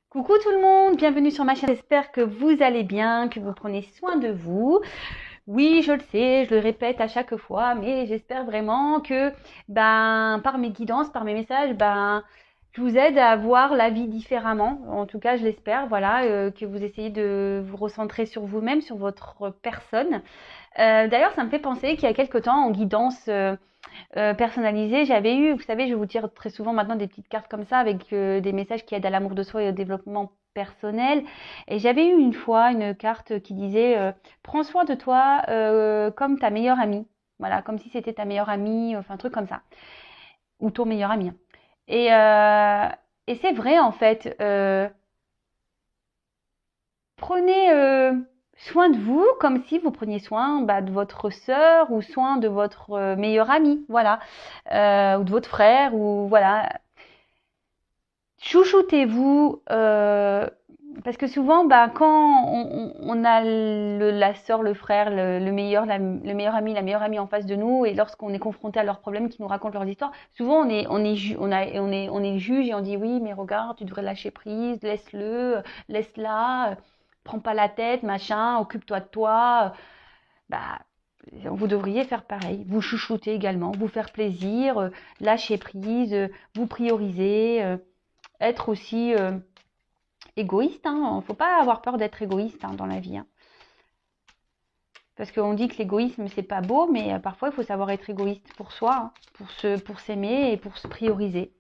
Coucou tout le monde, bienvenue sur ma chaîne. J'espère que vous allez bien, que vous prenez soin de vous. Oui, je le sais, je le répète à chaque fois, mais j'espère vraiment que par mes guidances, par mes messages, je vous aide à voir la vie différemment. En tout cas, je l'espère, voilà, que vous essayez de vous recentrer sur vous-même, sur votre personne. D'ailleurs, ça me fait penser qu'il y a quelque temps, en guidance personnalisée, j'avais eu, vous savez, je vous tire très souvent maintenant des petites cartes comme ça avec des messages qui aident à l'amour de soi et au développement personnel. Et j'avais eu une fois une carte qui disait prends soin de toi comme ta meilleure amie. Voilà, comme si c'était ta meilleure amie, enfin un truc comme ça, ou ton meilleur ami. Et, euh, et c'est vrai en fait. Prenez soin de vous comme si vous preniez soin de votre sœur ou soin de votre meilleur ami, voilà, ou de votre frère, ou voilà. Chouchoutez-vous, parce que souvent, quand on a la sœur, le frère, le meilleur, le meilleur ami, la meilleure amie en face de nous, et lorsqu'on est confronté à leurs problèmes, qui nous racontent leurs histoires, souvent on est juge et on dit oui, mais regarde, tu devrais lâcher prise, laisse-la, prends pas la tête, machin, occupe-toi de toi. Bah, vous devriez faire pareil. Vous chouchouter également, vous faire plaisir, lâcher prise, vous prioriser. Être aussi égoïste. Hein. Faut pas avoir peur d'être égoïste dans la vie. Hein. Parce qu'on dit que l'égoïsme, c'est pas beau, mais parfois, il faut savoir être égoïste pour soi, pour s'aimer et pour se prioriser.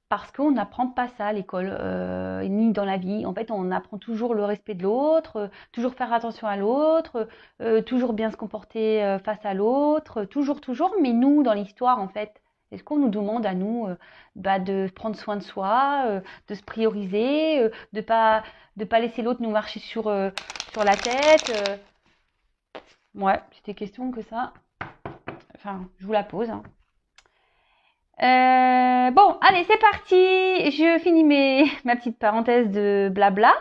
Parce qu'on n'apprend pas ça à l'école, ni dans la vie. En fait, on apprend toujours le respect de l'autre, toujours faire attention à l'autre, toujours bien se comporter face à l'autre, toujours. Mais nous, dans l'histoire, en fait, est-ce qu'on nous demande à nous de prendre soin de soi, de se prioriser, de pas laisser l'autre nous marcher sur la tête Ouais, c'était question que ça. Enfin, je vous la pose. Hein. Bon, allez, c'est parti. Je finis ma petite parenthèse de blabla.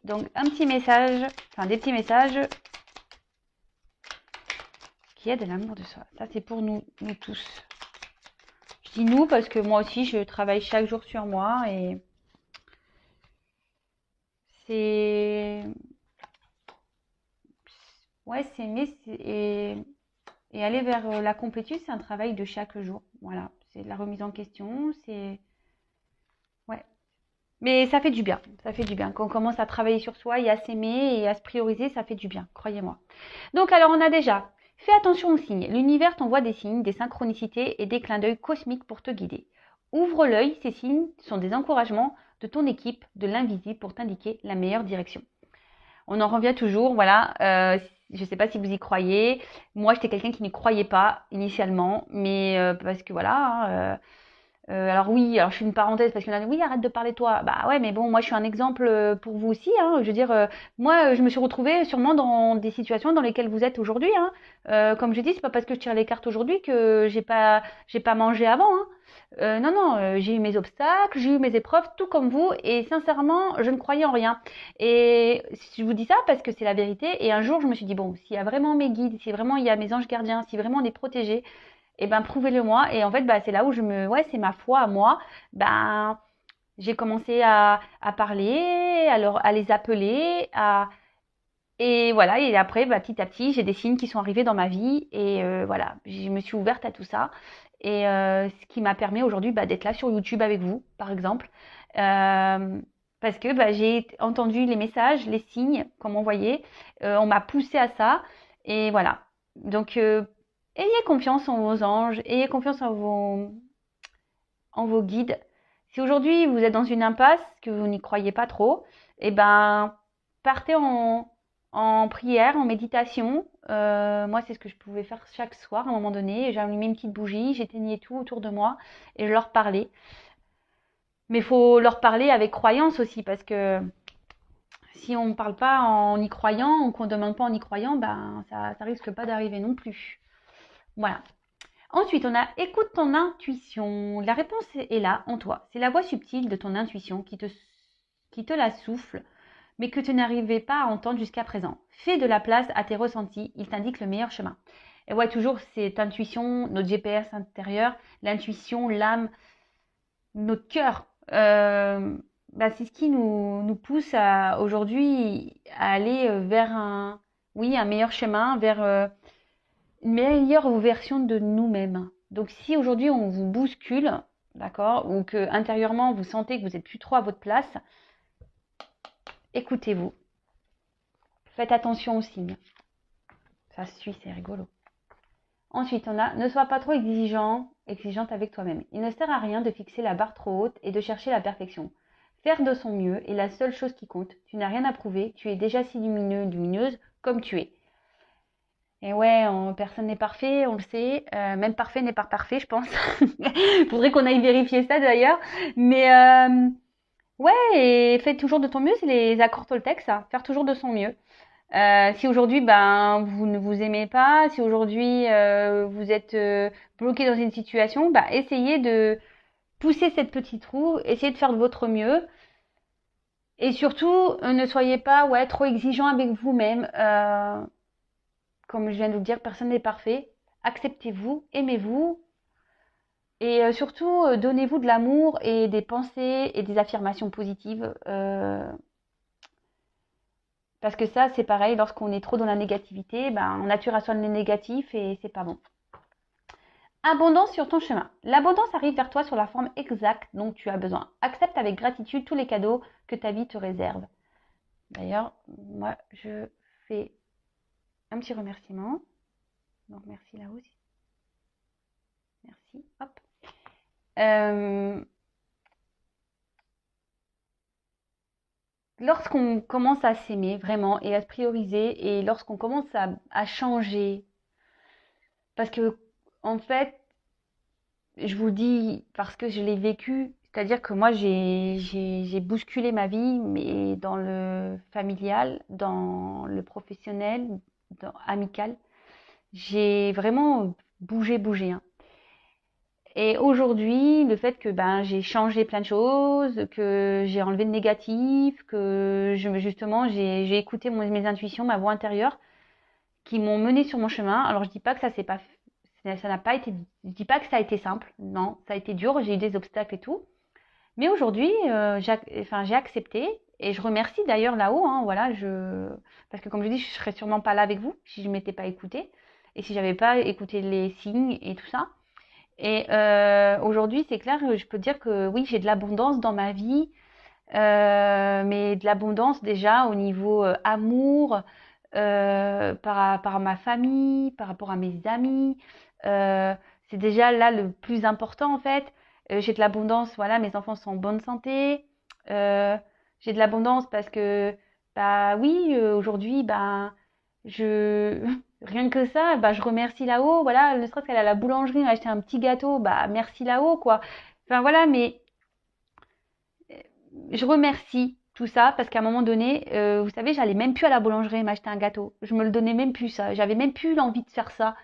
Donc, un petit message, enfin des petits messages qui aident à l'amour de soi. Ça, c'est pour nous tous. Je dis nous parce que moi aussi, je travaille chaque jour sur moi et c'est, ouais, et aller vers la complétude, c'est un travail de chaque jour. Voilà, c'est de la remise en question, ouais. Mais ça fait du bien, ça fait du bien. Quand on commence à travailler sur soi et à s'aimer et à se prioriser, ça fait du bien, croyez-moi. Donc alors on a déjà, fais attention aux signes. L'univers t'envoie des signes, des synchronicités et des clins d'œil cosmiques pour te guider. Ouvre l'œil, ces signes sont des encouragements de ton équipe, de l'invisible pour t'indiquer la meilleure direction. On en revient toujours, voilà. Je ne sais pas si vous y croyez. Moi, j'étais quelqu'un qui n'y croyait pas initialement, mais parce que voilà. Alors oui, alors je fais une parenthèse parce qu'on a dit oui, arrête de parler de toi. Bah ouais, mais bon, moi je suis un exemple pour vous aussi. Hein. Je veux dire, moi je me suis retrouvée sûrement dans des situations dans lesquelles vous êtes aujourd'hui. Hein. Comme je dis, c'est pas parce que je tire les cartes aujourd'hui que j'ai pas mangé avant. Hein. Non, j'ai eu mes obstacles, j'ai eu mes épreuves, tout comme vous. Et sincèrement, je ne croyais en rien. Et je vous dis ça parce que c'est la vérité. Et un jour, je me suis dit bon, s'il y a vraiment mes guides, si vraiment il y a mes anges gardiens, si vraiment on est protégé, et prouvez-le moi. Et en fait, c'est là où ouais, c'est ma foi à moi. J'ai commencé à parler, à les appeler, et voilà. Et après, petit à petit, j'ai des signes qui sont arrivés dans ma vie, et voilà, je me suis ouverte à tout ça. Et ce qui m'a permis aujourd'hui d'être là sur YouTube avec vous, par exemple. Parce que j'ai entendu les messages, les signes qu'on m'envoyait. On m'a poussé à ça. Et voilà. Donc, ayez confiance en vos anges, ayez confiance en vos guides. Si aujourd'hui vous êtes dans une impasse, que vous n'y croyez pas trop, eh ben, partez en prière, en méditation. Moi, c'est ce que je pouvais faire chaque soir à un moment donné. J'allumais une petite bougie, j'éteignais tout autour de moi et je leur parlais. Mais il faut leur parler avec croyance aussi, parce que si on ne parle pas en y croyant ou qu'on ne demande pas en y croyant, ça risque pas d'arriver non plus. Voilà. Ensuite, on a écoute ton intuition. La réponse est là, en toi. C'est la voix subtile de ton intuition qui te la souffle, mais que tu n'arrivais pas à entendre jusqu'à présent. Fais de la place à tes ressentis, il t'indique le meilleur chemin. Et ouais, toujours cette intuition, notre GPS intérieur, l'intuition, l'âme, notre cœur. bah, c'est ce qui nous pousse aujourd'hui à aller vers oui, un meilleur chemin, vers une meilleure version de nous-mêmes. Donc si aujourd'hui on vous bouscule, d'accord, ou que intérieurement vous sentez que vous n'êtes plus trop à votre place, écoutez-vous. Faites attention aux signes. Ça suit, c'est rigolo. Ensuite, on a ne sois pas trop exigeante avec toi-même. Il ne sert à rien de fixer la barre trop haute et de chercher la perfection. Faire de son mieux est la seule chose qui compte. Tu n'as rien à prouver, tu es déjà si lumineux, lumineuse comme tu es. Et ouais, personne n'est parfait, on le sait. Même parfait n'est pas parfait, je pense. Faudrait qu'on aille vérifier ça d'ailleurs. Mais ouais, et fais toujours de ton mieux, c'est les accords Toltec, ça. Faire toujours de son mieux. Si aujourd'hui, ben, vous ne vous aimez pas, si aujourd'hui vous êtes bloqué dans une situation, ben, essayez de pousser cette petite roue, essayez de faire de votre mieux. Et surtout, ne soyez pas ouais, trop exigeant avec vous-même. Comme je viens de vous le dire, personne n'est parfait. Acceptez-vous, aimez-vous. Et surtout, donnez-vous de l'amour et des pensées et des affirmations positives. Parce que ça, c'est pareil, lorsqu'on est trop dans la négativité, ben, on attire à soi le négatif et c'est pas bon. Abondance sur ton chemin. L'abondance arrive vers toi sur la forme exacte dont tu as besoin. Accepte avec gratitude tous les cadeaux que ta vie te réserve. D'ailleurs, moi, je fais un petit remerciement. Donc, merci là aussi. Merci. Hop. Lorsqu'on commence à s'aimer vraiment et à se prioriser et lorsqu'on commence à changer, parce que en fait, je vous dis parce que je l'ai vécu, c'est-à-dire que moi j'ai bousculé ma vie, mais dans le familial, dans le professionnel, dans amical, j'ai vraiment bougé, hein. Et aujourd'hui, le fait que ben j'ai changé plein de choses, que j'ai enlevé le négatif, que justement j'ai écouté mes intuitions, ma voix intérieure, qui m'ont mené sur mon chemin. Alors je dis pas que ça n'a pas été, je dis pas que ça a été simple, non, ça a été dur, j'ai eu des obstacles et tout. Mais aujourd'hui, j'ai accepté et je remercie d'ailleurs là-haut, hein, voilà, parce que comme je dis, je serais sûrement pas là avec vous si je m'étais pas écoutée et si j'avais pas écouté les signes et tout ça. Et aujourd'hui, c'est clair, je peux dire que oui, j'ai de l'abondance dans ma vie, mais de l'abondance déjà au niveau amour, par rapport à ma famille, par rapport à mes amis. Euh, c'est déjà là le plus important en fait. J'ai de l'abondance, voilà, mes enfants sont en bonne santé. Euh, j'ai de l'abondance parce que, bah oui, aujourd'hui, bah, je, rien que ça, bah, je remercie là-haut, voilà, ne serait-ce qu'elle a la boulangerie, m'a acheté un petit gâteau, bah, merci là-haut, quoi. Enfin, voilà, mais je remercie tout ça parce qu'à un moment donné, vous savez, j'allais même plus à la boulangerie m'acheter un gâteau. Je me le donnais même plus, ça. J'avais même plus l'envie de faire ça.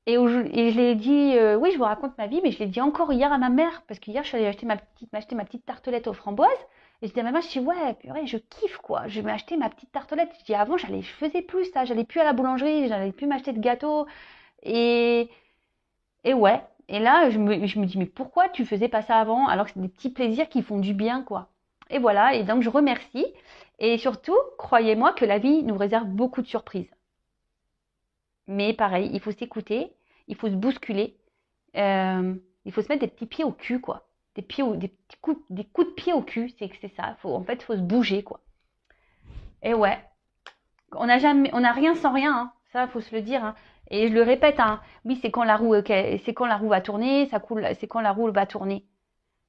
Et je l'ai dit, oui, je vous raconte ma vie, mais je l'ai dit encore hier à ma mère, parce qu'hier, je suis allée m'acheter ma petite tartelette aux framboises. Et je dis à ma mère, je dis, ouais, purée, je kiffe, quoi. Je vais m'acheter ma petite tartelette. Je dis, avant, je faisais plus ça. J'allais plus à la boulangerie, j'allais plus m'acheter de gâteau. Et, et ouais. Et là, je me dis, mais pourquoi tu faisais pas ça avant, alors que c'est des petits plaisirs qui font du bien, quoi. Et voilà. Et donc, je remercie. Et surtout, croyez-moi que la vie nous réserve beaucoup de surprises. Mais pareil, il faut s'écouter, il faut se bousculer, il faut se mettre des petits pieds au cul, quoi. Des coups de pied au cul, c'est ça. En fait, il faut se bouger, quoi. Et ouais, on n'a rien sans rien, hein. Ça, faut se le dire, hein. Et je le répète, hein. Oui, c'est quand la roue va tourner, ça coule, c'est quand la roue va tourner.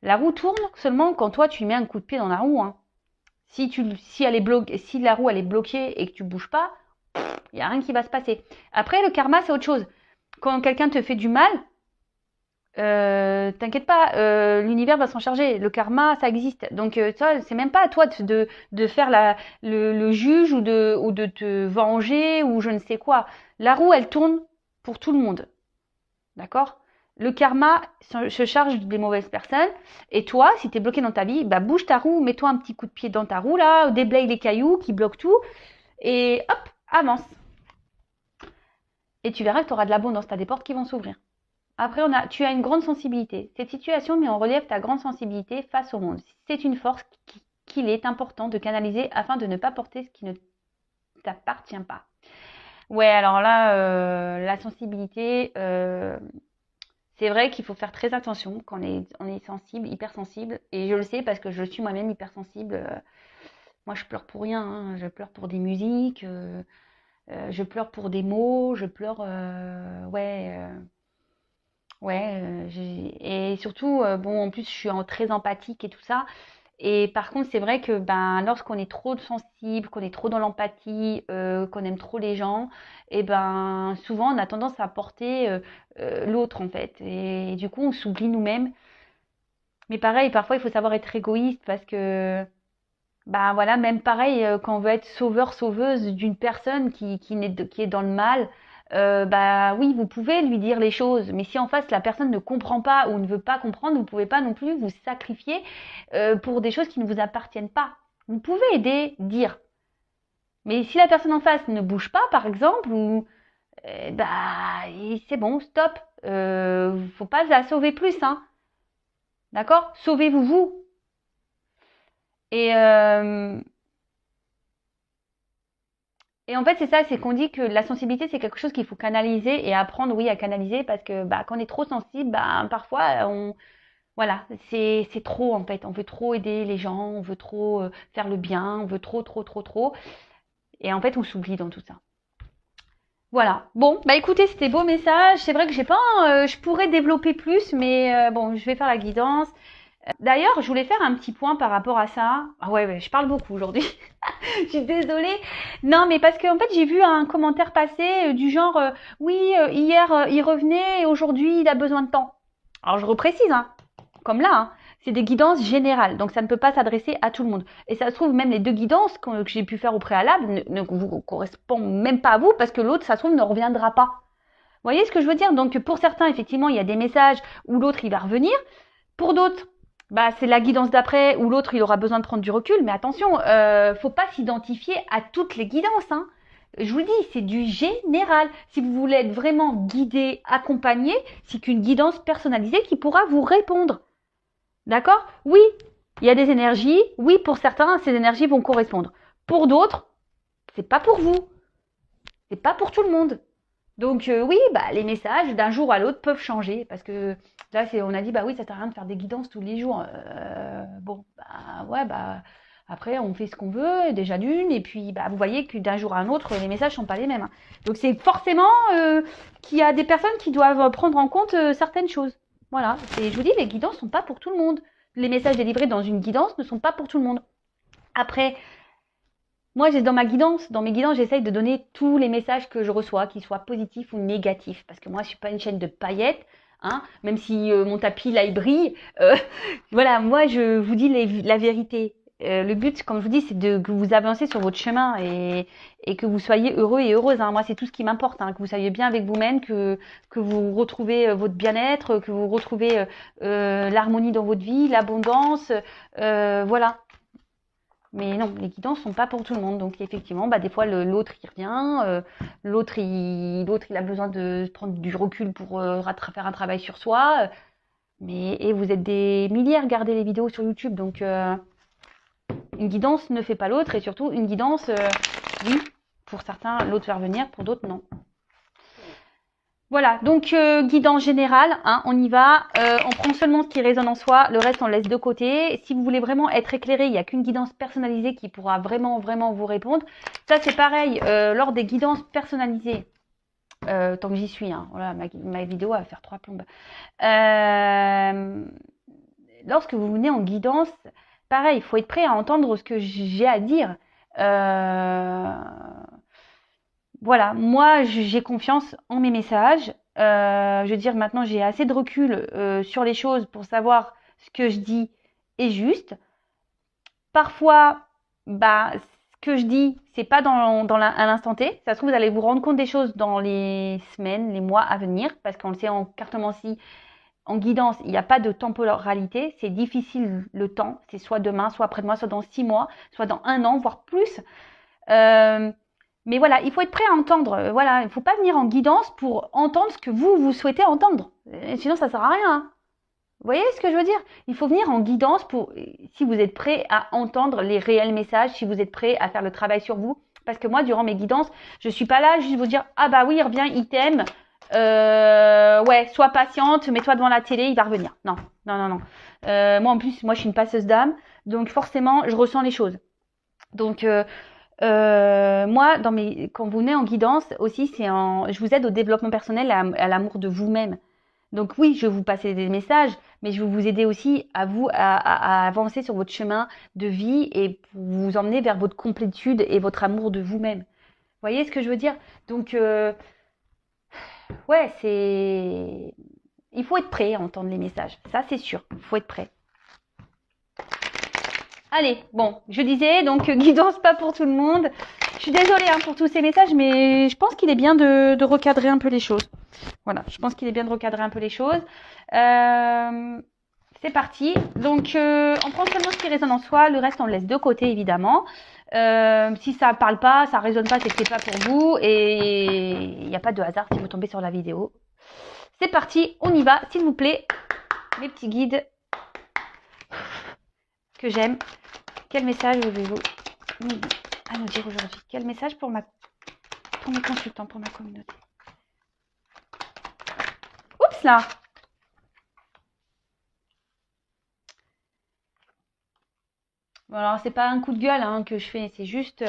La roue tourne seulement quand toi tu mets un coup de pied dans la roue, hein. Si la roue elle est bloquée et que tu bouges pas, il y a rien qui va se passer. Après, le karma, c'est autre chose. Quand quelqu'un te fait du mal, t'inquiète pas, l'univers va s'en charger. Le karma, ça existe. Donc ça, c'est même pas à toi de faire le juge ou de te venger ou je ne sais quoi. La roue, elle tourne pour tout le monde. D'accord? Le karma se charge des mauvaises personnes. Et toi, si t'es bloqué dans ta vie, bah bouge ta roue, mets-toi un petit coup de pied dans ta roue là, déblaye les cailloux qui bloquent tout. Et hop, avance. Et tu verras que tu auras de l'abondance, tu as des portes qui vont s'ouvrir. Après, tu as une grande sensibilité. Cette situation met en relief ta grande sensibilité face au monde. C'est une force qu'il est important de canaliser afin de ne pas porter ce qui ne t'appartient pas. Ouais, alors là, la sensibilité, c'est vrai qu'il faut faire très attention quand on est sensible, hypersensible. Et je le sais parce que je suis moi-même hypersensible. Moi, je pleure pour rien, hein. Je pleure pour des musiques, je pleure pour des mots, je pleure, ouais, ouais. Et surtout, bon, en plus, je suis très empathique et tout ça. Et par contre, c'est vrai que ben, lorsqu'on est trop sensible, qu'on est trop dans l'empathie, qu'on aime trop les gens, et ben souvent on a tendance à porter l'autre en fait. Et du coup, on s'oublie nous-mêmes. Mais pareil, parfois il faut savoir être égoïste parce que ben voilà, même pareil, quand on veut être sauveur-sauveuse d'une personne qui est dans le mal, bah oui, vous pouvez lui dire les choses, mais si en face la personne ne comprend pas ou ne veut pas comprendre, vous pouvez pas non plus vous sacrifier pour des choses qui ne vous appartiennent pas. Vous pouvez aider, dire. Mais si la personne en face ne bouge pas, par exemple, ou bah c'est bon, stop. Faut pas la sauver plus, hein. D'accord? Sauvez-vous vous. Et Et en fait, c'est ça, c'est qu'on dit que la sensibilité, c'est quelque chose qu'il faut canaliser et apprendre, oui, à canaliser parce que bah, quand on est trop sensible, bah, parfois, voilà, c'est trop en fait. On veut trop aider les gens, on veut trop faire le bien, on veut trop, trop, trop, trop. Et en fait, on s'oublie dans tout ça. Voilà. Bon, bah écoutez, c'était beau message. C'est vrai que j'ai pas, je pourrais développer plus, mais bon, je vais faire la guidance. D'ailleurs, je voulais faire un petit point par rapport à ça. Ah ouais, ouais, je parle beaucoup aujourd'hui. Je suis désolée. Non, mais parce que en fait, j'ai vu un commentaire passer du genre oui, hier il revenait et aujourd'hui il a besoin de temps. Alors je reprécise, hein, comme là, hein, c'est des guidances générales, donc ça ne peut pas s'adresser à tout le monde. Et ça se trouve même les deux guidances que j'ai pu faire au préalable ne vous correspondent même pas à vous parce que l'autre, ça se trouve, ne reviendra pas. Vous voyez ce que je veux dire? Donc pour certains, effectivement, il y a des messages où l'autre il va revenir. Pour d'autres, bah, c'est la guidance d'après où l'autre il aura besoin de prendre du recul. Mais attention, faut pas s'identifier à toutes les guidances, hein. Je vous le dis, c'est du général. Si vous voulez être vraiment guidé, accompagné, c'est qu'une guidance personnalisée qui pourra vous répondre. D'accord? Oui, il y a des énergies. Oui, pour certains, ces énergies vont correspondre. Pour d'autres, c'est pas pour vous. C'est pas pour tout le monde. Donc oui, bah, les messages d'un jour à l'autre peuvent changer parce que là, on a dit bah oui, ça sert à rien de faire des guidances tous les jours. Bon, bah ouais, bah après on fait ce qu'on veut déjà d'une et puis bah vous voyez que d'un jour à un autre les messages sont pas les mêmes, hein. Donc c'est forcément qu'il y a des personnes qui doivent prendre en compte certaines choses. Voilà, je vous dis les guidances sont pas pour tout le monde. Les messages délivrés dans une guidance ne sont pas pour tout le monde. Après, moi, dans mes guidances, j'essaye de donner tous les messages que je reçois, qu'ils soient positifs ou négatifs. Parce que moi, je suis pas une chaîne de paillettes, hein, même si mon tapis, là, il brille. Voilà, moi, je vous dis la vérité. Le but, comme je vous dis, c'est que vous avancez sur votre chemin et que vous soyez heureux et heureuse, hein. Moi, c'est tout ce qui m'importe, hein, que vous soyez bien avec vous-même, que vous retrouvez votre bien-être, que vous retrouvez l'harmonie dans votre vie, l'abondance. Voilà. Mais non, les guidances sont pas pour tout le monde. Donc effectivement, bah, des fois l'autre il revient, l'autre il a besoin de prendre du recul pour faire un travail sur soi. Et vous êtes des milliers à regarder les vidéos sur YouTube, donc une guidance ne fait pas l'autre et surtout une guidance, oui, pour certains l'autre va revenir, pour d'autres non. Voilà, donc guidance générale, hein, on y va. On prend seulement ce qui résonne en soi, le reste on laisse de côté. Si vous voulez vraiment être éclairé, il n'y a qu'une guidance personnalisée qui pourra vraiment, vraiment vous répondre. Ça c'est pareil, lors des guidances personnalisées, tant que j'y suis, hein, voilà, ma vidéo va faire 3 plombes. Lorsque vous venez en guidance, pareil, il faut être prêt à entendre ce que j'ai à dire. Voilà, moi j'ai confiance en mes messages. Je veux dire, maintenant j'ai assez de recul sur les choses pour savoir ce que je dis est juste. Parfois, bah, ce que je dis, c'est pas à l'instant T. Ça se trouve, vous allez vous rendre compte des choses dans les semaines, les mois à venir, parce qu'on le sait en cartomancie, en guidance, il n'y a pas de temporalité. C'est difficile le temps. C'est soit demain, soit après-demain, soit dans 6 mois, soit dans 1 an, voire plus. Mais voilà, il faut être prêt à entendre. Voilà, il ne faut pas venir en guidance pour entendre ce que vous souhaitez entendre. Sinon, ça sert à rien, hein. Vous voyez ce que je veux dire? Il faut venir en guidance si vous êtes prêt à entendre les réels messages, si vous êtes prêt à faire le travail sur vous. Parce que moi, durant mes guidances, je suis pas là juste vous dire, ah bah oui, il revient, il t'aime. Ouais, sois patiente, mets-toi devant la télé, il va revenir. Non, non, non, non. Moi, en plus, moi, je suis une passeuse d'âme. Donc, forcément, je ressens les choses. Donc, moi, quand vous venez en guidance aussi, je vous aide au développement personnel, à l'amour de vous-même. Donc oui, je vais vous passer des messages, mais je vais vous aider aussi à vous à avancer sur votre chemin de vie et pour vous emmener vers votre complétude et votre amour de vous-même. Vous voyez ce que je veux dire? Donc ouais, il faut être prêt à entendre les messages. Ça, c'est sûr. Il faut être prêt. Allez, bon, je disais, donc guidance pas pour tout le monde. Je suis désolée hein, pour tous ces messages, mais je pense qu'il est bien de recadrer un peu les choses. Voilà, je pense qu'il est bien de recadrer un peu les choses. C'est parti. Donc, on prend seulement ce qui résonne en soi. Le reste, on le laisse de côté, évidemment. Si ça ne parle pas, ça ne résonne pas, c'est que c'est pas pour vous. Et il n'y a pas de hasard si vous tombez sur la vidéo. C'est parti, on y va, s'il vous plaît. Mes petits guides que j'aime. Quel message avez-vous à nous dire aujourd'hui? Quel message pour mes consultants, pour ma communauté? Oups là! Bon, alors, c'est pas un coup de gueule hein, que je fais, c'est juste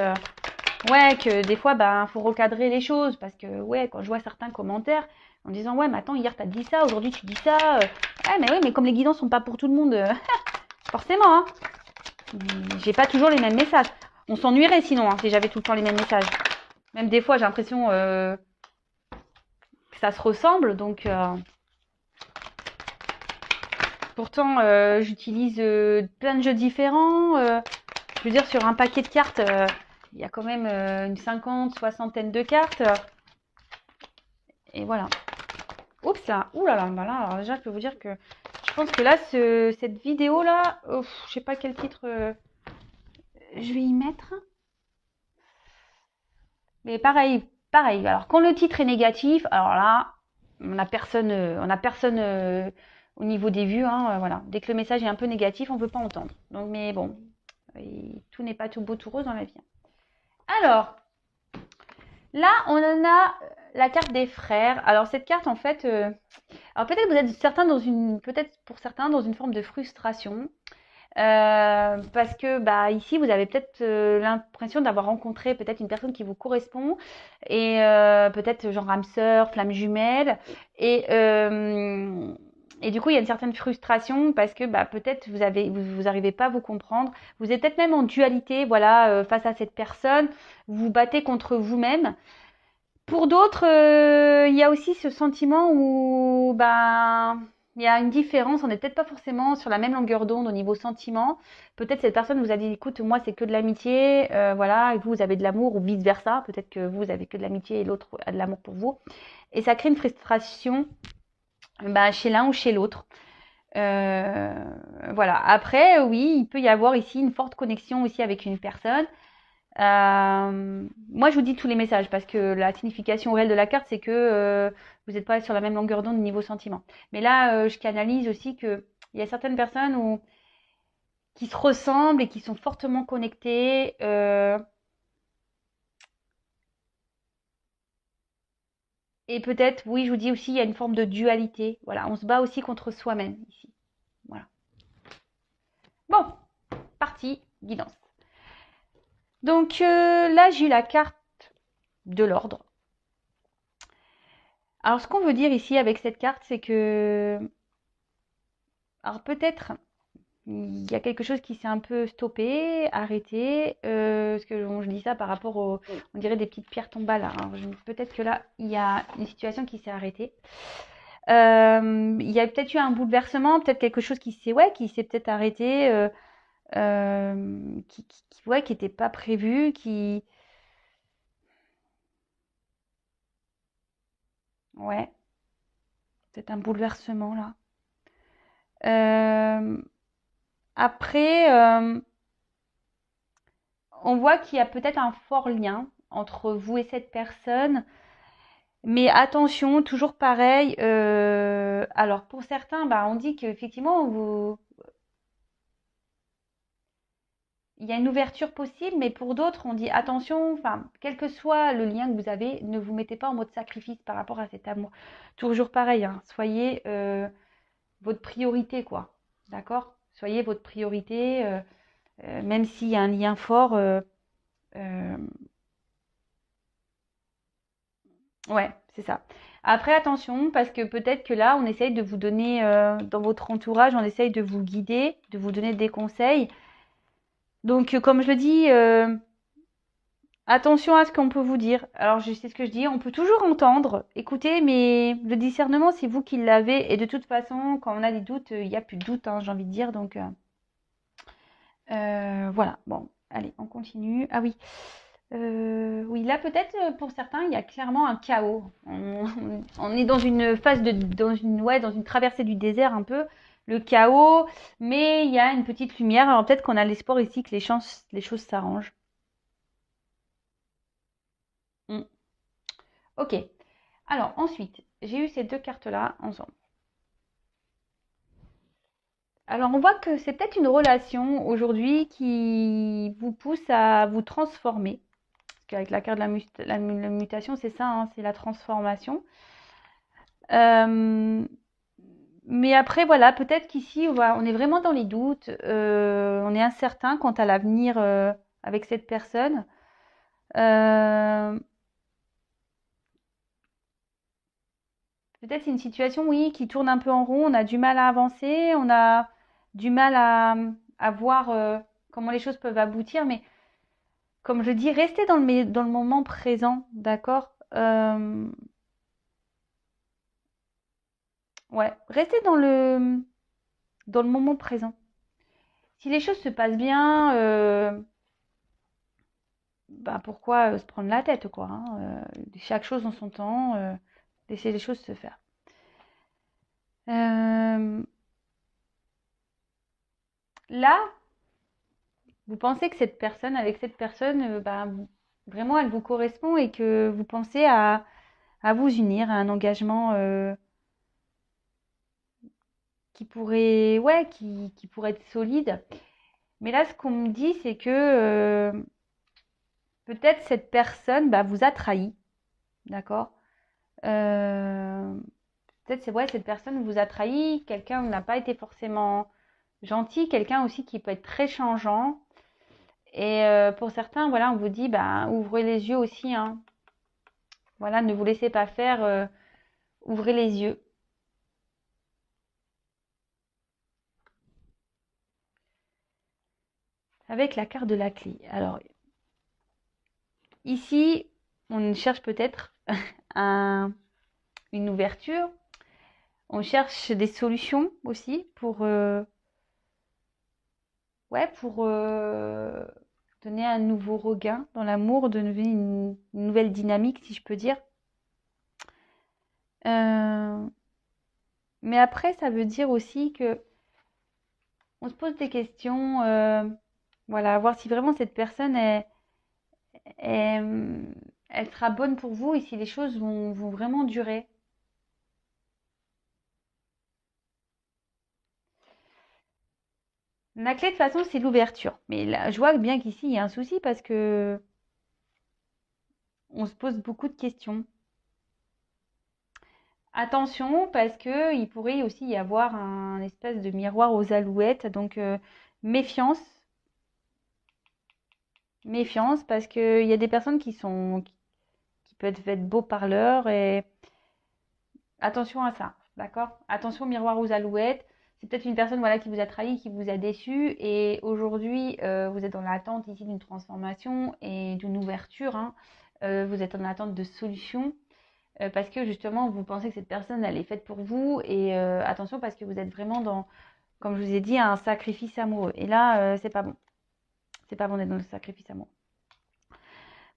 ouais, que des fois, faut recadrer les choses. Parce que, ouais, quand je vois certains commentaires en disant, ouais, mais attends, hier t'as dit ça, aujourd'hui tu dis ça. Ouais, mais oui, mais comme les guidances sont pas pour tout le monde, forcément, hein. J'ai pas toujours les mêmes messages. On s'ennuierait sinon, hein, si j'avais tout le temps les mêmes messages. Même des fois, j'ai l'impression que ça se ressemble, donc. Pourtant, j'utilise plein de jeux différents. Je veux dire, sur un paquet de cartes, il y a quand même une soixantaine de cartes. Et voilà. Oups là, ouh là là, alors déjà je peux vous dire que je pense que là, cette vidéo là, je sais pas quel titre je vais y mettre. Mais pareil. Alors quand le titre est négatif, alors là, on a personne au niveau des vues, hein, voilà. Dès que le message est un peu négatif, on ne peut pas entendre. Donc, mais bon, tout n'est pas tout beau tout rose dans la vie. Alors, là, on en a la carte des frères. Alors cette carte, en fait, alors peut-être vous êtes peut-être pour certains dans une forme de frustration. Parce que ici vous avez peut-être l'impression d'avoir rencontré peut-être une personne qui vous correspond et peut-être genre âme sœur, flamme jumelle et du coup il y a une certaine frustration parce que peut-être vous arrivez pas à vous comprendre, vous êtes peut-être même en dualité voilà face à cette personne, vous vous battez contre vous-même. Pour d'autres, il y a aussi ce sentiment où il y a une différence, on n'est peut-être pas forcément sur la même longueur d'onde au niveau sentiment. Peut-être cette personne vous a dit, écoute, moi c'est que de l'amitié, voilà, et vous avez de l'amour ou vice versa. Peut-être que vous avez que de l'amitié et l'autre a de l'amour pour vous. Et ça crée une frustration chez l'un ou chez l'autre. Voilà. Après, oui, il peut y avoir ici une forte connexion aussi avec une personne. Moi, je vous dis tous les messages parce que la signification réelle de la carte, c'est que vous n'êtes pas sur la même longueur d'onde niveau sentiment. Mais là, je canalise aussi que il y a certaines personnes qui se ressemblent et qui sont fortement connectées. Et peut-être, oui, je vous dis aussi, il y a une forme de dualité. Voilà, on se bat aussi contre soi-même ici. Voilà. Bon, partie guidance. Donc là, j'ai eu la carte de l'ordre. Alors, ce qu'on veut dire ici avec cette carte, c'est que... Alors, peut-être, il y a quelque chose qui s'est un peu stoppé, arrêté. Parce que je dis ça par rapport on dirait des petites pierres tombales. Alors, peut-être que là, il y a une situation qui s'est arrêtée. Il y a peut-être eu un bouleversement, peut-être quelque chose qui s'est peut-être arrêté, qui n'était pas prévu, ouais, c'est un bouleversement là. Après, on voit qu'il y a peut-être un fort lien entre vous et cette personne. Mais attention, toujours pareil. Alors pour certains, bah, on dit qu'effectivement, il y a une ouverture possible, mais pour d'autres, on dit attention, enfin, quel que soit le lien que vous avez, ne vous mettez pas en mode sacrifice par rapport à cet amour. Toujours pareil, hein, soyez votre priorité, quoi. D'accord? Soyez votre priorité, même s'il y a un lien fort. Euh, ouais, c'est ça. Après, attention, parce que peut-être que là, on essaye de vous donner, dans votre entourage, on essaye de vous guider, de vous donner des conseils. Donc, comme je le dis, attention à ce qu'on peut vous dire. Alors, je sais ce que je dis, on peut toujours entendre, écouter, mais le discernement, c'est vous qui l'avez. Et de toute façon, quand on a des doutes, il n'y a plus de doute, hein, j'ai envie de dire. Donc, voilà. Bon, allez, on continue. Ah oui. Oui, là peut-être pour certains, il y a clairement un chaos. On est dans une phase dans une traversée du désert un peu, le chaos, mais il y a une petite lumière. Alors peut-être qu'on a l'espoir ici que les choses s'arrangent. Hmm. Ok. Alors ensuite, j'ai eu ces deux cartes-là ensemble. Alors on voit que c'est peut-être une relation aujourd'hui qui vous pousse à vous transformer. Parce qu'avec la carte de la mutation, c'est ça, hein, c'est la transformation. Euh, mais après, voilà, peut-être qu'ici, on est vraiment dans les doutes, on est incertain quant à l'avenir avec cette personne. Euh, Peut-être c'est une situation, oui, qui tourne un peu en rond, on a du mal à avancer, on a du mal à voir comment les choses peuvent aboutir, mais comme je dis, restez dans le moment présent, d'accord? Ouais, restez dans le moment présent. Si les choses se passent bien, bah pourquoi se prendre la tête, quoi, hein, chaque chose en son temps, laisser les choses se faire. Euh, Là, vous pensez que avec cette personne, bah, vraiment, elle vous correspond et que vous pensez à vous unir à un engagement qui pourrait être solide. Mais là, ce qu'on me dit, c'est que peut-être cette personne bah, vous a trahi, d'accord? Euh, Peut-être c'est vrai, cette personne vous a trahi, quelqu'un n'a pas été forcément gentil, quelqu'un aussi qui peut être très changeant. Et pour certains, voilà, on vous dit, bah, ouvrez les yeux aussi, hein. Voilà, ne vous laissez pas faire, ouvrez les yeux. Avec la carte de la clé. Alors, ici, on cherche peut-être un, une ouverture. On cherche des solutions aussi pour donner un nouveau regain dans l'amour, donner une nouvelle dynamique, si je peux dire. Euh, mais après, ça veut dire aussi que on se pose des questions, voilà, voir si vraiment cette personne est- elle sera bonne pour vous et si les choses vont vraiment durer. La clé, de toute façon, c'est l'ouverture. Mais là, je vois bien qu'ici, il y a un souci parce que on se pose beaucoup de questions. Attention, parce que il pourrait aussi y avoir un espèce de miroir aux alouettes. Donc, méfiance, méfiance, parce qu'il y a des personnes qui peuvent être beaux parleurs et attention à ça, d'accord? Attention, miroir aux alouettes. C'est peut-être une personne voilà, qui vous a trahi, qui vous a déçu. Et aujourd'hui, vous êtes dans l'attente ici d'une transformation et d'une ouverture, hein. Vous êtes en attente de solutions. Parce que justement, vous pensez que cette personne, elle est faite pour vous. Et attention, parce que vous êtes vraiment dans, comme je vous ai dit, un sacrifice amoureux. Et là, c'est pas bon. C'est pas bon d'être dans le sacrifice amoureux.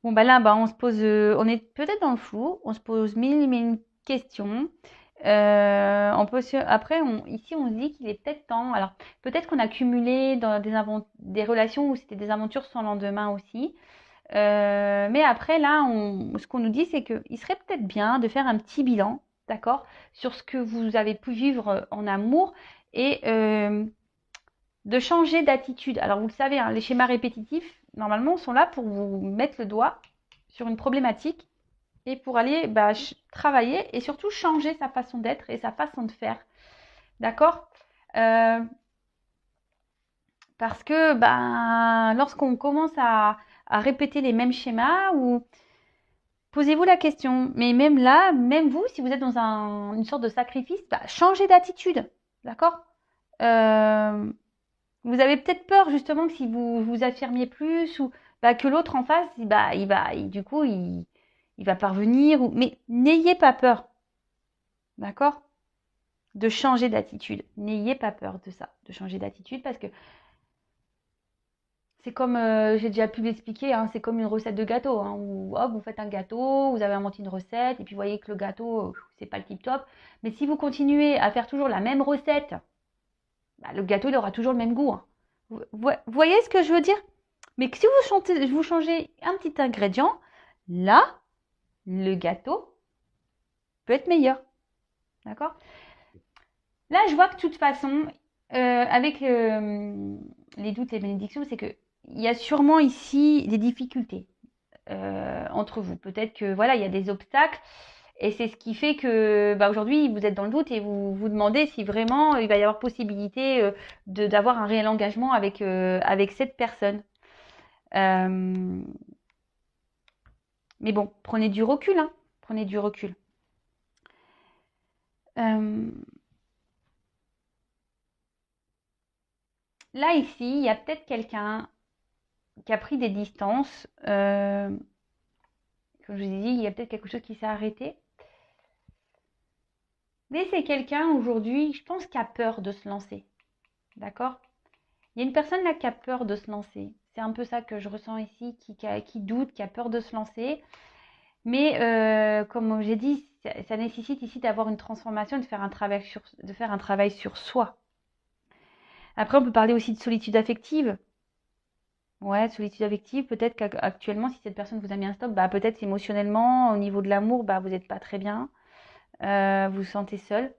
Bon, bah là, bah, on est peut-être dans le flou. On se pose mille questions. Après, ici, on se dit qu'il est peut-être temps. Alors, peut-être qu'on a cumulé dans des relations où c'était des aventures sans lendemain aussi. Mais après, là, ce qu'on nous dit, c'est qu'il serait peut-être bien de faire un petit bilan, d'accord, sur ce que vous avez pu vivre en amour et de changer d'attitude. Alors, vous le savez, hein, les schémas répétitifs, normalement, sont là pour vous mettre le doigt sur une problématique et pour aller travailler et surtout changer sa façon d'être et sa façon de faire. D'accord. Parce que lorsqu'on commence à répéter les mêmes schémas, ou posez-vous la question, mais même là, même vous, si vous êtes dans une sorte de sacrifice, changez d'attitude. D'accord. Vous avez peut-être peur justement que si vous vous affirmiez plus, ou que l'autre en face, du coup, il va parvenir. Mais n'ayez pas peur. D'accord. De changer d'attitude. N'ayez pas peur de ça, de changer d'attitude, parce que c'est comme, j'ai déjà pu l'expliquer, hein, c'est comme une recette de gâteau, hein, où hop, vous faites un gâteau, vous avez inventé une recette, et puis vous voyez que le gâteau, c'est pas le tip top. Mais si vous continuez à faire toujours la même recette, le gâteau, il aura toujours le même goût. Hein. Vous voyez ce que je veux dire? Mais si vous changez un petit ingrédient, là, le gâteau peut être meilleur. D'accord? Là, je vois que de toute façon, avec les doutes, les bénédictions, c'est que il y a sûrement ici des difficultés entre vous. Peut-être que voilà, il y a des obstacles, et c'est ce qui fait que aujourd'hui vous êtes dans le doute et vous vous demandez si vraiment il va y avoir possibilité d'avoir un réel engagement avec cette personne. Mais bon, prenez du recul, hein. Prenez du recul. Là, ici, il y a peut-être quelqu'un qui a pris des distances. Comme je vous ai dit, il y a peut-être quelque chose qui s'est arrêté. Mais c'est quelqu'un aujourd'hui, je pense, qui a peur de se lancer. D'accord? Il y a une personne là qui a peur de se lancer. C'est un peu ça que je ressens ici, qui doute, qui a peur de se lancer. Mais comme j'ai dit, ça nécessite ici d'avoir une transformation, de faire un travail sur soi. Après, on peut parler aussi de solitude affective. Ouais, solitude affective, peut-être qu'actuellement, si cette personne vous a mis un stop, peut-être émotionnellement, au niveau de l'amour, vous n'êtes pas très bien. Vous vous sentez seul.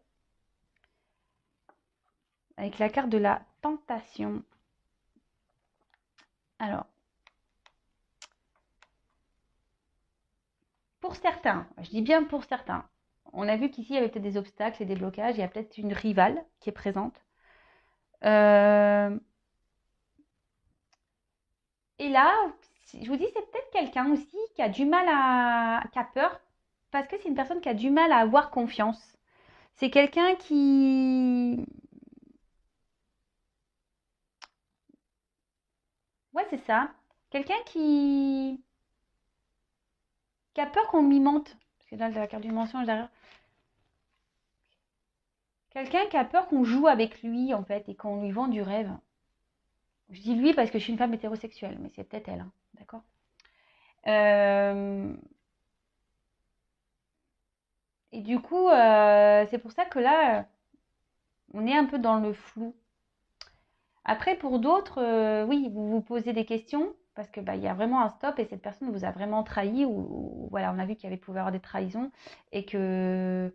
Avec la carte de la tentation. Alors, pour certains, je dis bien pour certains, on a vu qu'ici, il y avait peut-être des obstacles et des blocages. Il y a peut-être une rivale qui est présente. Et là, je vous dis, c'est peut-être quelqu'un aussi qui a du mal qui a peur, parce que c'est une personne qui a du mal à avoir confiance. C'est quelqu'un qui... Ouais, c'est ça. Quelqu'un qui a peur qu'on lui mente. Parce que là, la carte du mensonge derrière. Quelqu'un qui a peur qu'on joue avec lui, en fait, et qu'on lui vend du rêve. Je dis lui parce que je suis une femme hétérosexuelle, mais c'est peut-être elle, hein, d'accord. Et du coup, c'est pour ça que là, on est un peu dans le flou. Après, pour d'autres, oui, vous vous posez des questions parce que il y a vraiment un stop et cette personne vous a vraiment trahi, ou voilà, on a vu qu'il y avait pouvait avoir des trahisons, et que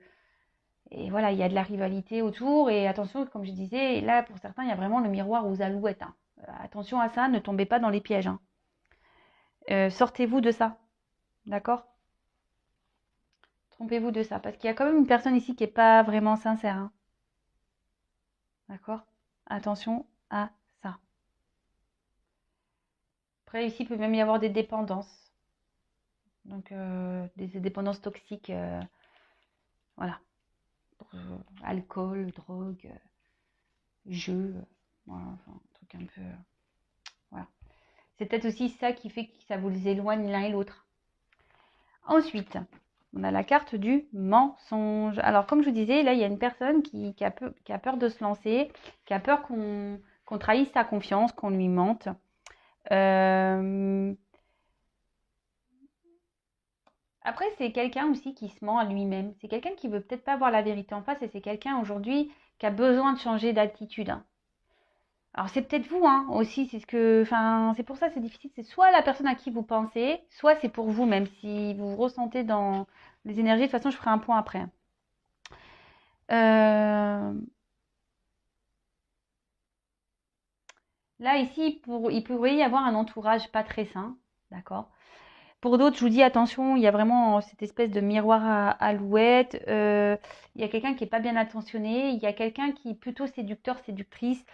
voilà, il y a de la rivalité autour. Et attention, comme je disais, là pour certains, il y a vraiment le miroir aux alouettes. Hein. Attention à ça, ne tombez pas dans les pièges. Hein. Sortez-vous de ça, d'accord? Trompez-vous de ça, parce qu'il y a quand même une personne ici qui n'est pas vraiment sincère. Hein. D'accord? Attention à ça. Après, ici, il peut même y avoir des dépendances. Donc, des dépendances toxiques. Voilà. Alcool, drogue, jeu. Voilà, enfin, un truc un peu. Voilà. C'est peut-être aussi ça qui fait que ça vous éloigne l'un et l'autre. Ensuite, on a la carte du mensonge. Alors, comme je vous disais, là, il y a une personne qui a peur de se lancer, qui a peur qu'on trahisse sa confiance, qu'on lui mente. Après, c'est quelqu'un aussi qui se ment à lui-même. C'est quelqu'un qui veut peut-être pas voir la vérité en face, et c'est quelqu'un aujourd'hui qui a besoin de changer d'attitude. Hein. Alors c'est peut-être vous, hein, aussi, enfin, c'est pour ça que c'est difficile. C'est soit la personne à qui vous pensez, soit c'est pour vous, même si vous ressentez dans les énergies. De toute façon, je ferai un point après. Euh, Là, ici, il pourrait y avoir un entourage pas très sain, d'accord? Pour d'autres, je vous dis attention, il y a vraiment cette espèce de miroir à alouette. Il y a quelqu'un qui est pas bien attentionné. Il y a quelqu'un qui est plutôt séducteur, séductrice.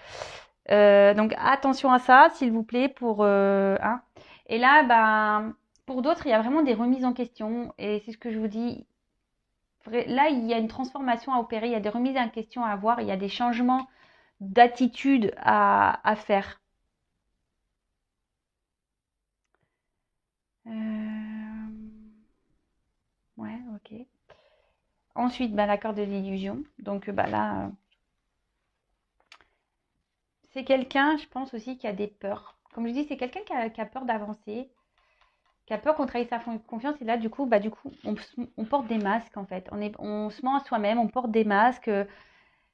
Donc attention à ça, s'il vous plaît, hein. Et là, ben, pour d'autres, il y a vraiment des remises en question. Et c'est ce que je vous dis. Là, il y a une transformation à opérer. Il y a des remises en question à avoir. Il y a des changements d'attitude à faire. Euh, Ouais, ok. Ensuite, bah, l'accord de l'illusion. Donc bah, là, c'est quelqu'un, je pense aussi, qui a des peurs. Comme je dis, c'est quelqu'un qui a peur d'avancer, qui a peur qu'on trahisse sa confiance. Et là, du coup, on porte des masques, en fait. On se ment à soi-même, on porte des masques.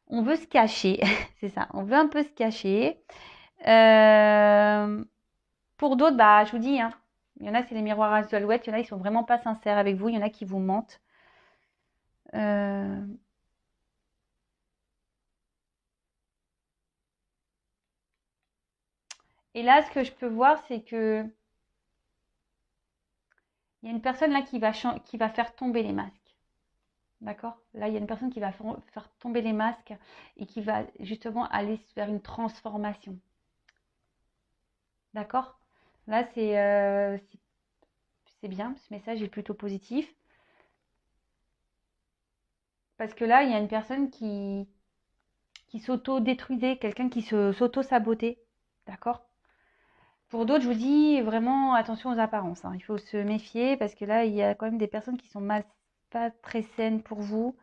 On veut se cacher. C'est ça, on veut un peu se cacher. Euh, pour d'autres, bah, je vous dis, hein, il y en a, c'est les miroirs à alouette. Il y en a, ils sont vraiment pas sincères avec vous. Il y en a qui vous mentent. Euh, Et là, ce que je peux voir, c'est que il y a une personne là qui va faire tomber les masques. D'accord? Là, il y a une personne qui va faire tomber les masques et qui va justement aller vers une transformation. D'accord? Là, c'est bien. Ce message est plutôt positif. Parce que là, il y a une personne qui s'auto-détruisait, quelqu'un qui s'auto-sabotait. D'accord? Pour d'autres, je vous dis vraiment attention aux apparences, hein. Il faut se méfier parce que là, il y a quand même des personnes qui sont pas très saines pour vous.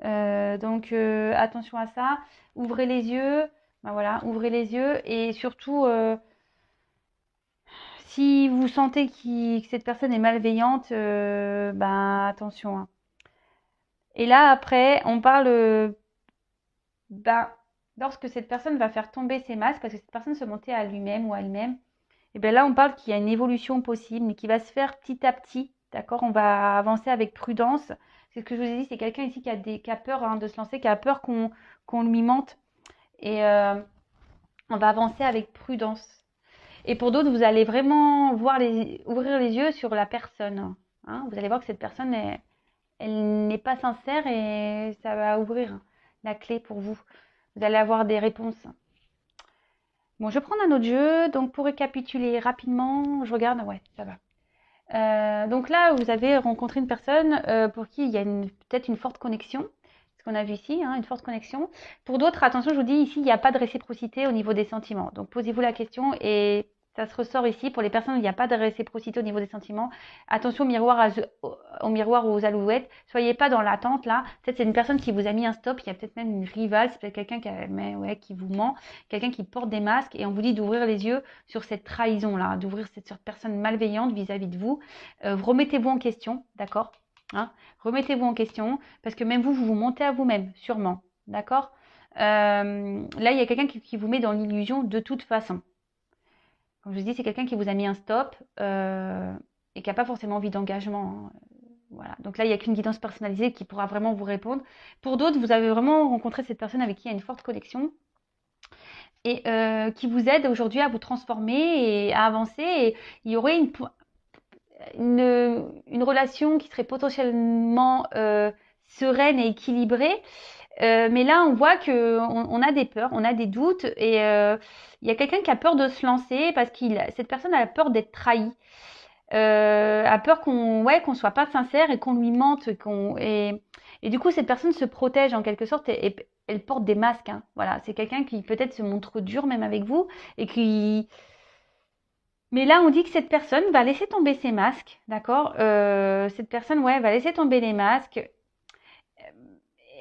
Donc attention à ça. Ouvrez les yeux. Ben voilà, ouvrez les yeux et surtout, si vous sentez que cette personne est malveillante, ben attention, hein. Et là, après, on parle, ben, lorsque cette personne va faire tomber ses masques, parce que cette personne se montait à lui-même ou à elle-même, et bien là, on parle qu'il y a une évolution possible, mais qui va se faire petit à petit. D'accord? On va avancer avec prudence. C'est ce que je vous ai dit, c'est quelqu'un ici qui a peur, hein, de se lancer, qui a peur qu'on lui mente. Et on va avancer avec prudence. Et pour d'autres, vous allez vraiment ouvrir les yeux sur la personne, hein. Vous allez voir que cette personne, elle n'est pas sincère et ça va ouvrir la clé pour vous. Vous allez avoir des réponses. Bon, je vais prendre un autre jeu. Donc, pour récapituler rapidement, je regarde. Ouais, ça va. Donc là, vous avez rencontré une personne pour qui il y a peut-être une forte connexion. Ce qu'on a vu ici, hein, une forte connexion. Pour d'autres, attention, je vous dis ici, il n'y a pas de réciprocité au niveau des sentiments. Donc posez-vous la question et ça se ressort ici pour les personnes où il n'y a pas de réciprocité au niveau des sentiments. Attention au miroir ou aux alouettes. Soyez pas dans l'attente là. Peut-être c'est une personne qui vous a mis un stop. Il y a peut-être même une rivale. C'est peut-être quelqu'un qui vous ment, quelqu'un qui porte des masques et on vous dit d'ouvrir les yeux sur cette trahison là, d'ouvrir cette personne malveillante vis-à-vis de vous. Remettez-vous en question, d'accord, hein, remettez-vous en question parce que même vous vous montez à vous-même, sûrement, d'accord. Là, il y a quelqu'un qui vous met dans l'illusion de toute façon. Comme je vous dis, c'est quelqu'un qui vous a mis un stop et qui n'a pas forcément envie d'engagement, hein. Voilà. Donc là, il n'y a qu'une guidance personnalisée qui pourra vraiment vous répondre. Pour d'autres, vous avez vraiment rencontré cette personne avec qui il y a une forte connexion et qui vous aide aujourd'hui à vous transformer et à avancer. Et il y aurait une relation qui serait potentiellement sereine et équilibrée. Mais là, on voit qu'on a des peurs, on a des doutes et il y a quelqu'un qui a peur de se lancer parce que cette personne a peur d'être trahie, a peur qu'on soit pas sincère et qu'on lui mente, et du coup cette personne se protège en quelque sorte et elle porte des masques, hein. Voilà, c'est quelqu'un qui peut-être se montre dur même avec vous et qui mais là, on dit que cette personne va laisser tomber ses masques, d'accord. Cette personne, ouais, va laisser tomber les masques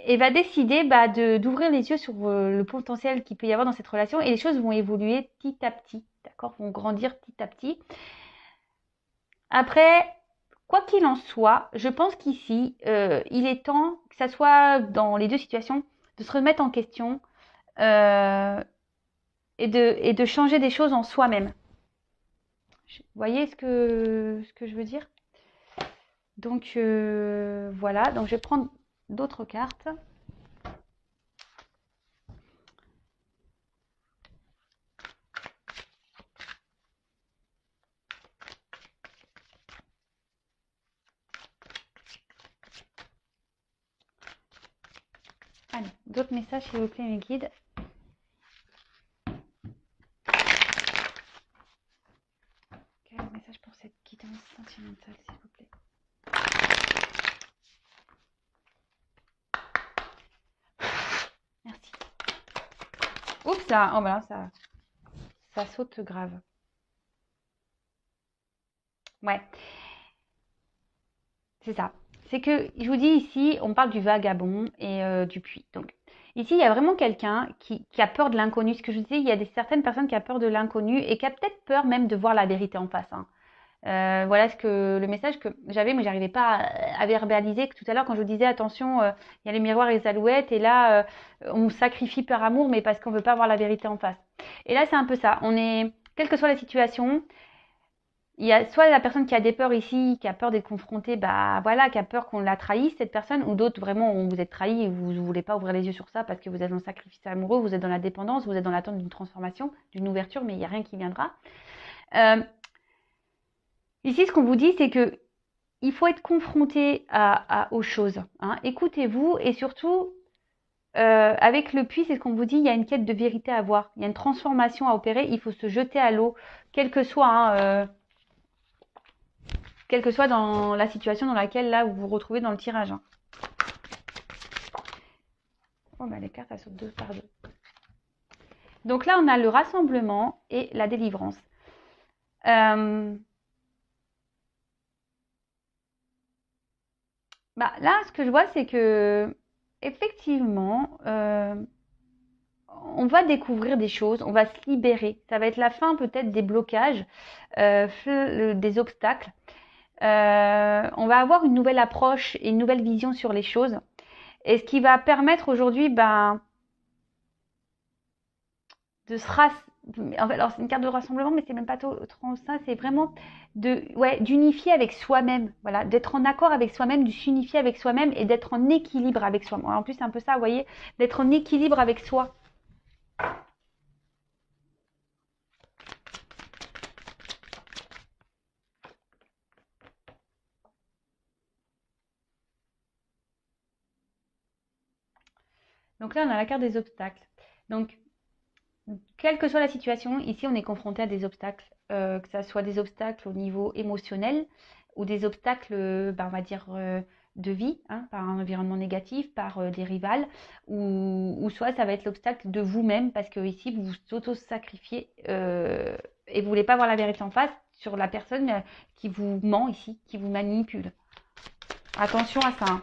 et va décider d'ouvrir les yeux sur le potentiel qu'il peut y avoir dans cette relation et les choses vont évoluer petit à petit, d'accord, vont grandir petit à petit. Après, quoi qu'il en soit, je pense qu'ici, il est temps, que ça soit dans les deux situations, de se remettre en question, euh, et de changer des choses en soi-même. Vous voyez ce que je veux dire? Donc voilà, donc je vais prendre d'autres cartes. Allez, d'autres messages s'il vous plaît mes guides. Quel message pour cette guidance sentimentale s'il vous plaît? Merci. Oups là, oh bah là, ça saute grave. Ouais, c'est ça. C'est que, je vous dis ici, on parle du vagabond et du puits. Donc, ici, il y a vraiment quelqu'un qui a peur de l'inconnu. Ce que je vous disais, il y a certaines personnes qui ont peur de l'inconnu et qui a peut-être peur même de voir la vérité en face. Hein. Voilà le message que j'avais, mais j'arrivais pas à verbaliser. Que tout à l'heure, quand je vous disais, attention, il y a les miroirs et les alouettes, et là, on sacrifie par amour, mais parce qu'on veut pas voir la vérité en face. Et là, c'est un peu ça. Quelle que soit la situation, il y a soit la personne qui a des peurs ici, qui a peur d'être confrontée, bah voilà, qui a peur qu'on la trahisse, cette personne, ou d'autres vraiment où vous êtes trahi et vous ne voulez pas ouvrir les yeux sur ça parce que vous êtes dans le sacrifice amoureux, vous êtes dans la dépendance, vous êtes dans l'attente d'une transformation, d'une ouverture, mais il n'y a rien qui viendra. Ici, ce qu'on vous dit, c'est que il faut être confronté aux choses. Hein. Écoutez-vous et surtout, avec le puits, c'est ce qu'on vous dit, il y a une quête de vérité à avoir, il y a une transformation à opérer, il faut se jeter à l'eau, quel que soit dans la situation dans laquelle là vous vous retrouvez dans le tirage. Hein. Oh bah les cartes elles sautent deux par deux. Donc là on a le rassemblement et la délivrance. Bah là ce que je vois c'est que effectivement on va découvrir des choses, on va se libérer. Ça va être la fin peut-être des blocages, des obstacles. On va avoir une nouvelle approche et une nouvelle vision sur les choses. Et ce qui va permettre aujourd'hui, de se en fait, alors c'est une carte de rassemblement, mais c'est même pas trop ça, c'est vraiment d'unifier avec soi-même, voilà, d'être en accord avec soi-même, de s'unifier avec soi-même et d'être en équilibre avec soi. En plus, c'est un peu ça, vous voyez, d'être en équilibre avec soi. Donc là, on a la carte des obstacles. Donc, quelle que soit la situation, ici, on est confronté à des obstacles, que ce soit des obstacles au niveau émotionnel ou des obstacles, on va dire, de vie, hein, par un environnement négatif, par des rivales, ou soit ça va être l'obstacle de vous-même, parce que ici, vous vous auto-sacrifiez et vous ne voulez pas voir la vérité en face sur la personne qui vous ment ici, qui vous manipule. Attention à ça. Hein.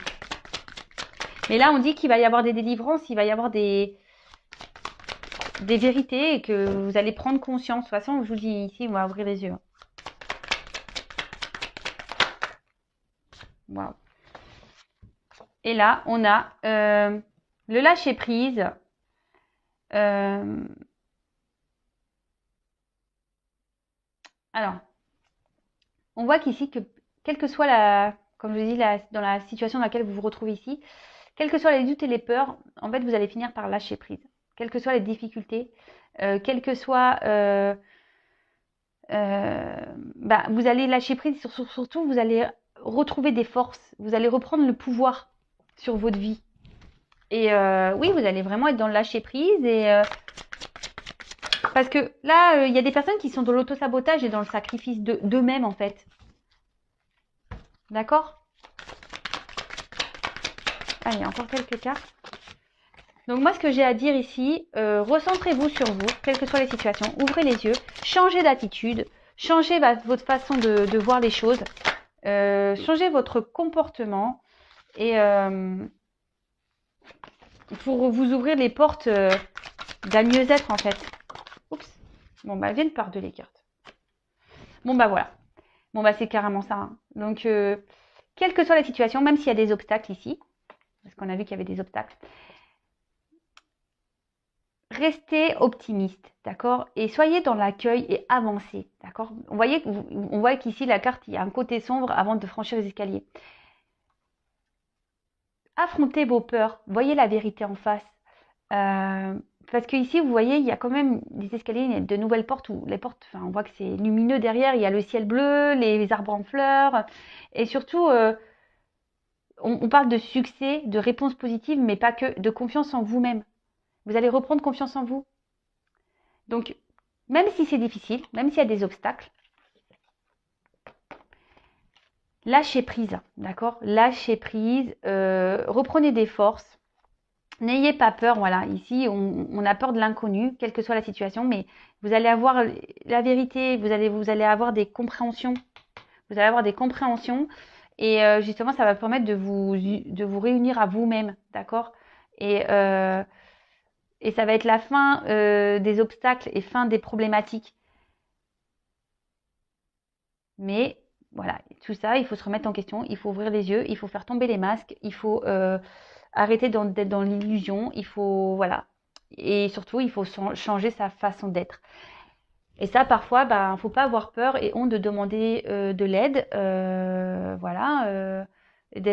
Mais là, on dit qu'il va y avoir des délivrances, il va y avoir des vérités et que vous allez prendre conscience. De toute façon, je vous dis ici, on va ouvrir les yeux. Wow. Et là, on a le lâcher prise. Alors, on voit qu'ici, quelle que soit comme je dis, dans la situation dans laquelle vous vous retrouvez ici, quels que soient les doutes et les peurs, en fait, vous allez finir par lâcher prise. Quelles que soient les difficultés, quelles que soient vous allez lâcher prise, surtout vous allez retrouver des forces, vous allez reprendre le pouvoir sur votre vie. Et oui, vous allez vraiment être dans le lâcher prise et parce que là, il y a des personnes qui sont dans l'auto-sabotage et dans le sacrifice d'eux-mêmes en fait. D'accord? Allez, encore quelques cartes. Donc moi, ce que j'ai à dire ici, recentrez-vous sur vous, quelles que soient les situations, ouvrez les yeux, changez d'attitude, changez votre façon de voir les choses, changez votre comportement et pour vous ouvrir les portes d'un mieux-être en fait. Oups. Bon, elles viennent par deux les cartes. Bon, voilà. Bon, c'est carrément ça. Hein. Donc, quelle que soit la situation, même s'il y a des obstacles ici, parce qu'on a vu qu'il y avait des obstacles, restez optimiste, d'accord? Et soyez dans l'accueil et avancez, d'accord? On voit qu'ici, la carte, il y a un côté sombre avant de franchir les escaliers. Affrontez vos peurs, voyez la vérité en face. Parce que ici, vous voyez, il y a quand même des escaliers, il y a de nouvelles portes où les portes, enfin, on voit que c'est lumineux derrière, il y a le ciel bleu, les arbres en fleurs, et surtout, on parle de succès, de réponses positives, mais pas que, de confiance en vous-même. Vous allez reprendre confiance en vous. Donc, même si c'est difficile, même s'il y a des obstacles, lâchez prise, d'accord? Lâchez prise, reprenez des forces. N'ayez pas peur, voilà. Ici, on a peur de l'inconnu, quelle que soit la situation, mais vous allez avoir la vérité, vous allez avoir des compréhensions. Vous allez avoir des compréhensions et justement, ça va permettre de vous réunir à vous-même, d'accord? Et, euh, et ça va être la fin des obstacles et fin des problématiques. Mais voilà, tout ça, il faut se remettre en question, il faut ouvrir les yeux, il faut faire tomber les masques, il faut arrêter d'être dans l'illusion, il faut, voilà. Et surtout, il faut changer sa façon d'être. Et ça, parfois, bah, faut pas avoir peur et honte de demander de l'aide, voilà,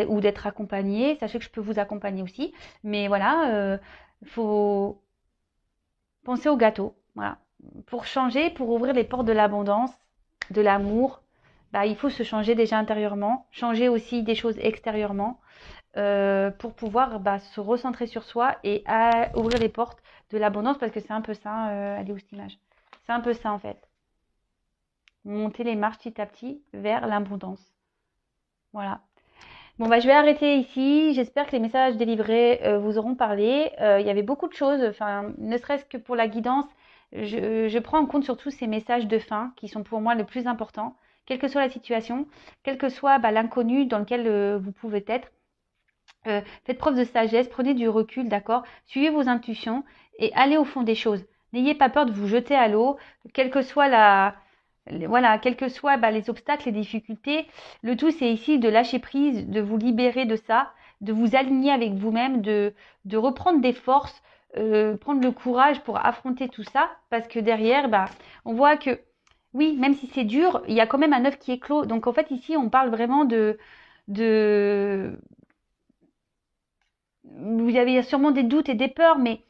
ou d'être accompagné. Sachez que je peux vous accompagner aussi, mais voilà, faut penser au gâteau, voilà. Pour changer, pour ouvrir les portes de l'abondance, de l'amour, bah, il faut se changer déjà intérieurement, changer aussi des choses extérieurement, pour pouvoir bah, se recentrer sur soi et ouvrir les portes de l'abondance, parce que c'est un peu ça, elle est où cette image? C'est un peu ça en fait. Monter les marches petit à petit vers l'abondance. Voilà. Bon, bah, je vais arrêter ici. J'espère que les messages délivrés vous auront parlé. Il y avait beaucoup de choses, enfin, ne serait-ce que pour la guidance. Je prends en compte surtout ces messages de fin qui sont pour moi le plus important, quelle que soit la situation, quel que soit bah, l'inconnu dans lequel vous pouvez être. Faites preuve de sagesse, prenez du recul, d'accord? Suivez vos intuitions et allez au fond des choses. N'ayez pas peur de vous jeter à l'eau, quelle que soit voilà, quels que soient bah, les obstacles, les difficultés. Le tout, c'est ici de lâcher prise, de vous libérer de ça, de vous aligner avec vous-même, de reprendre des forces, prendre le courage pour affronter tout ça, parce que derrière, bah, on voit que, oui, même si c'est dur, il y a quand même un œuf qui éclot. Donc en fait, ici, on parle vraiment de vous avez sûrement des doutes et des peurs, mais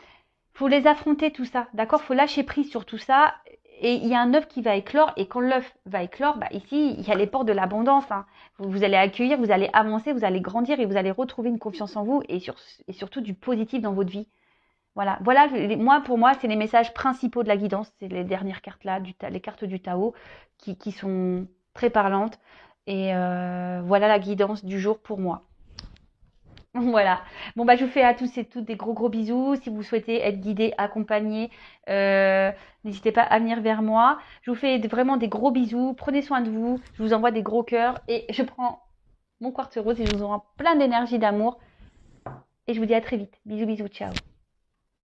faut les affronter tout ça, d'accord? Faut lâcher prise sur tout ça. Et il y a un œuf qui va éclore, et quand l'œuf va éclore, bah ici, il y a les portes de l'abondance, hein. Vous allez accueillir, vous allez avancer, vous allez grandir et vous allez retrouver une confiance en vous et surtout du positif dans votre vie. Voilà, voilà. Moi, pour moi, c'est les messages principaux de la guidance. C'est les dernières cartes là, les cartes du Tao, qui sont très parlantes. Et voilà la guidance du jour pour moi. Voilà. Bon, bah, je vous fais à tous et toutes des gros gros bisous. Si vous souhaitez être guidé, accompagné, n'hésitez pas à venir vers moi. Je vous fais vraiment des gros bisous. Prenez soin de vous. Je vous envoie des gros cœurs et je prends mon quartz rose et je vous envoie plein d'énergie, d'amour. Et je vous dis à très vite. Bisous, bisous, ciao.